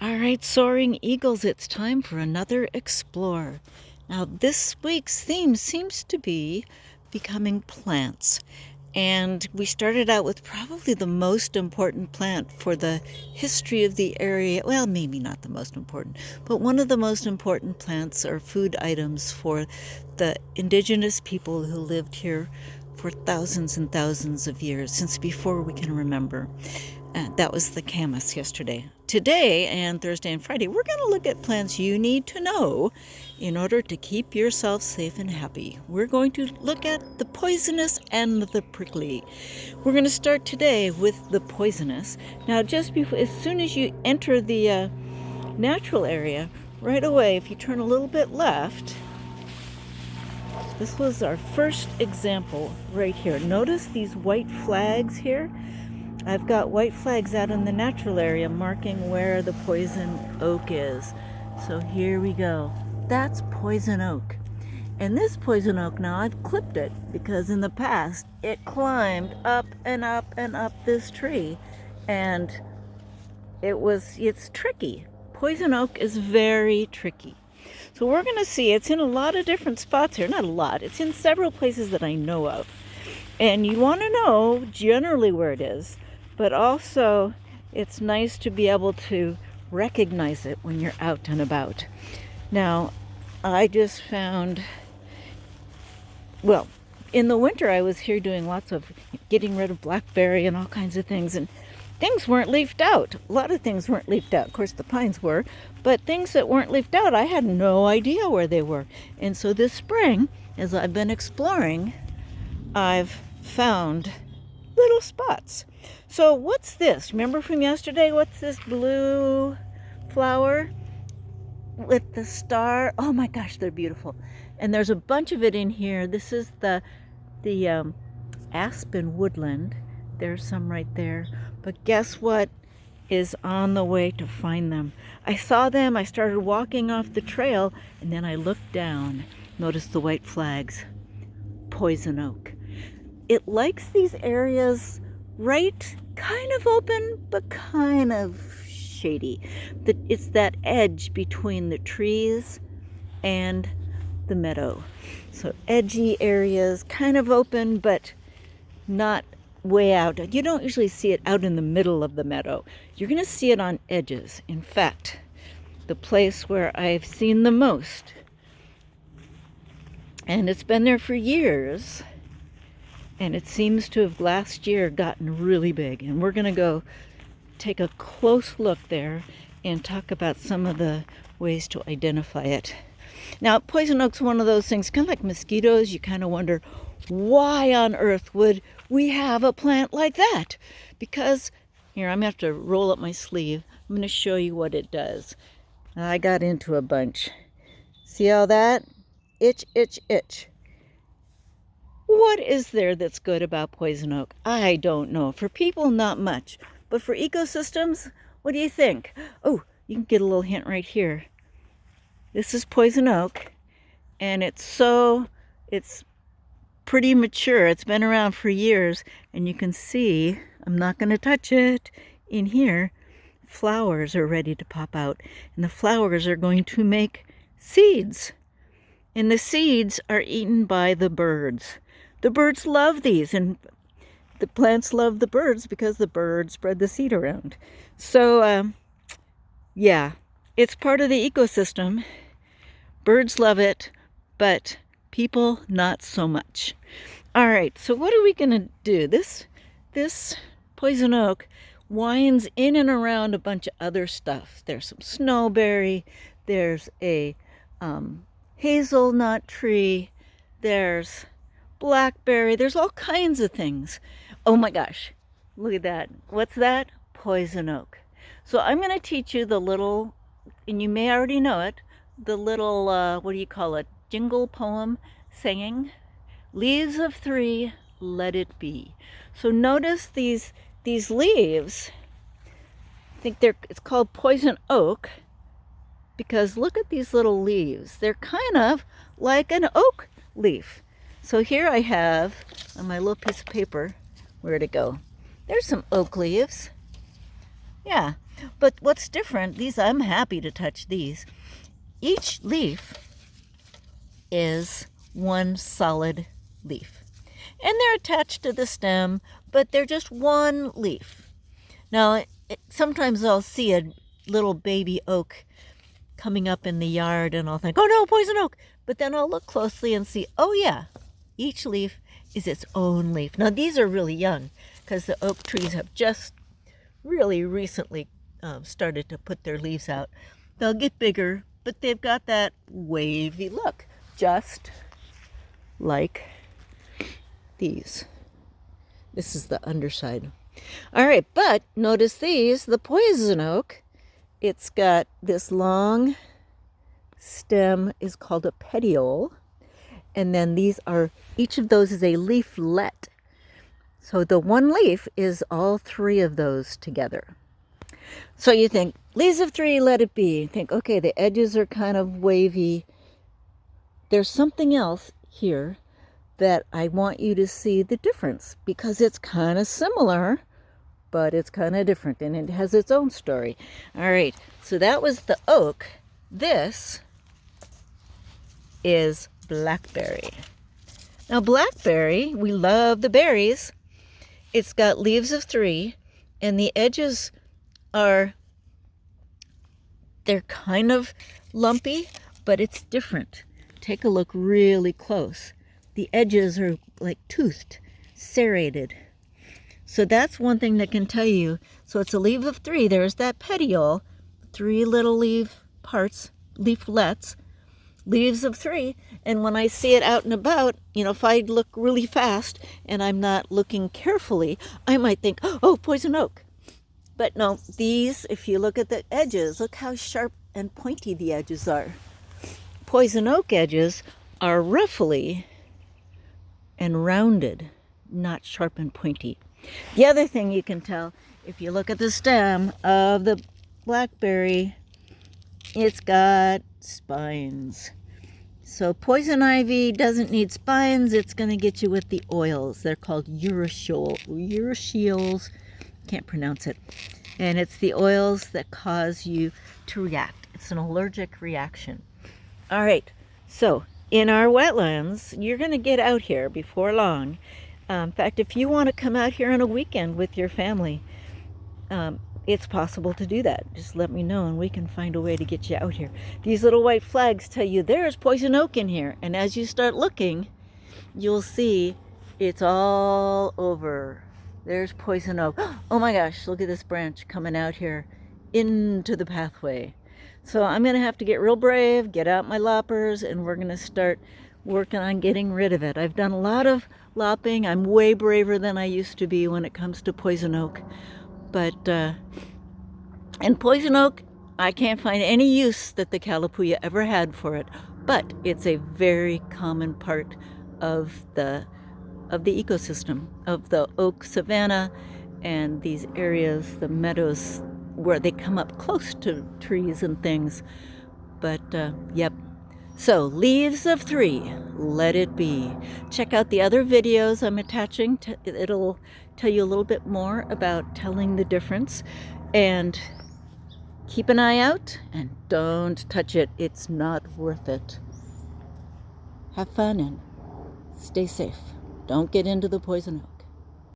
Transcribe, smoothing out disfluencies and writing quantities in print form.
All right, soaring eagles, it's time for another explore. Now, this week's theme seems to be becoming plants. And we started out with probably the most important plant for the history of the area. Well, maybe not the most important, but one of the most important plants or food items for the indigenous people who lived here for thousands and thousands of years, since before we can remember. That was the camas yesterday. Today and Thursday and Friday, we're going to look at plants you need to know in order to keep yourself safe and happy. We're going to look at the poisonous and the prickly. We're going to start today with the poisonous. Now, just before, as soon as you enter the natural area, right away, if you turn a little bit left, this was our first example right here. Notice these white flags here? I've got white flags out in the natural area marking where the poison oak is. So here we go. That's poison oak. And this poison oak now, I've clipped it because in the past it climbed up and up and up this tree. And it's tricky. Poison oak is very tricky. So we're going to see it's in a lot of different spots here. Not a lot. It's in several places that I know of. And you want to know generally where it is. But also, it's nice to be able to recognize it when you're out and about. Now, I just found, well, in the winter I was here doing lots of getting rid of blackberry and all kinds of things, and things weren't leafed out. A lot of things weren't leafed out. Of course, the pines were, but things that weren't leafed out, I had no idea where they were. And so this spring, as I've been exploring, I've found little spots. So what's this? Remember from yesterday? What's this blue flower with the star? Oh my gosh, they're beautiful. And there's a bunch of it in here. This is the aspen woodland. There's some right there. But guess what is on the way to find them? I saw them. I started walking off the trail, and then I looked down. Notice the white flags. Poison oak. It likes these areas right kind of open, but kind of shady. It's that edge between the trees and the meadow. So edgy areas, kind of open, but not way out. You don't usually see it out in the middle of the meadow. You're going to see it on edges. In fact, the place where I've seen the most, and it's been there for years, and it seems to have last year gotten really big. And we're going to go take a close look there and talk about some of the ways to identify it. Now, poison oak's one of those things, kind of like mosquitoes. You kind of wonder, why on earth would we have a plant like that? Because, here, I'm going to have to roll up my sleeve. I'm going to show you what it does. I got into a bunch. See all that? Itch, itch, itch. What is there that's good about poison oak? I don't know. For people, not much. But for ecosystems, what do you think? Oh, you can get a little hint right here. This is poison oak, and it's pretty mature. It's been around for years, and you can see, I'm not going to touch it, in here, flowers are ready to pop out. And the flowers are going to make seeds. And the seeds are eaten by the birds. The birds love these, and the plants love the birds because the birds spread the seed around. So, yeah, it's part of the ecosystem. Birds love it, but people not so much. All right, so what are we going to do? This poison oak winds in and around a bunch of other stuff. There's some snowberry. There's a hazelnut tree. There's blackberry. There's all kinds of things. Oh my gosh, look at that. What's that? Poison oak. So I'm going to teach you the little, and you may already know it, the little, what do you call it, jingle poem singing. Leaves of 3, let it be. So notice these leaves, I think it's called poison oak, because look at these little leaves. They're kind of like an oak leaf. So here I have, on my little piece of paper, where'd it go? There's some oak leaves. Yeah. But what's different, these, I'm happy to touch these. Each leaf is one solid leaf. And they're attached to the stem, but they're just one leaf. Now, sometimes I'll see a little baby oak coming up in the yard and I'll think, oh no, poison oak. But then I'll look closely and see, oh yeah, each leaf is its own leaf. Now these are really young because the oak trees have just really recently started to put their leaves out. They'll get bigger, but they've got that wavy look, just like these. This is the underside. All right, but notice these, the poison oak, it's got this long stem is called a petiole. And then these are, each of those is a leaflet. So the one leaf is all three of those together. So you think, leaves of three, let it be. Think, okay, the edges are kind of wavy. There's something else here that I want you to see the difference, because it's kind of similar, but it's kind of different, and it has its own story. All right, so that was the oak. This is blackberry. Now blackberry, we love the berries. It's got leaves of three, and the edges are, they're kind of lumpy, but it's different. Take a look really close. The edges are like toothed, serrated. So that's one thing that can tell you. So it's a leaf of three. There's that petiole, three little leaf parts, leaflets, leaves of three. And when I see it out and about, you know, if I look really fast and I'm not looking carefully, I might think, oh, poison oak. But no, these, if you look at the edges, look how sharp and pointy the edges are. Poison oak edges are ruffly and rounded, not sharp and pointy. The other thing you can tell, if you look at the stem of the blackberry, it's got spines. So poison ivy doesn't need spines. It's going to get you with the oils. They're called uracils. Can't pronounce it. And it's the oils that cause you to react. It's an allergic reaction. All right, so in our wetlands, you're going to get out here before long. In fact, if you want to come out here on a weekend with your family, it's possible to do that. Just let me know and we can find a way to get you out here. These little white flags tell you there's poison oak in here. And as you start looking, you'll see it's all over. There's poison oak. Oh my gosh, look at this branch coming out here into the pathway. So I'm going to have to get real brave, get out my loppers, and we're going to start working on getting rid of it. I've done a lot of lopping. I'm way braver than I used to be when it comes to poison oak. But, and poison oak, I can't find any use that the Kalapuya ever had for it. But it's a very common part of the ecosystem, of the oak savanna and these areas, the meadows, where they come up close to trees and things. But, yep. So, leaves of three, let it be. Check out the other videos I'm attaching. It'll tell you a little bit more about telling the difference. And keep an eye out and don't touch it. It's not worth it. Have fun and stay safe. Don't get into the poison oak.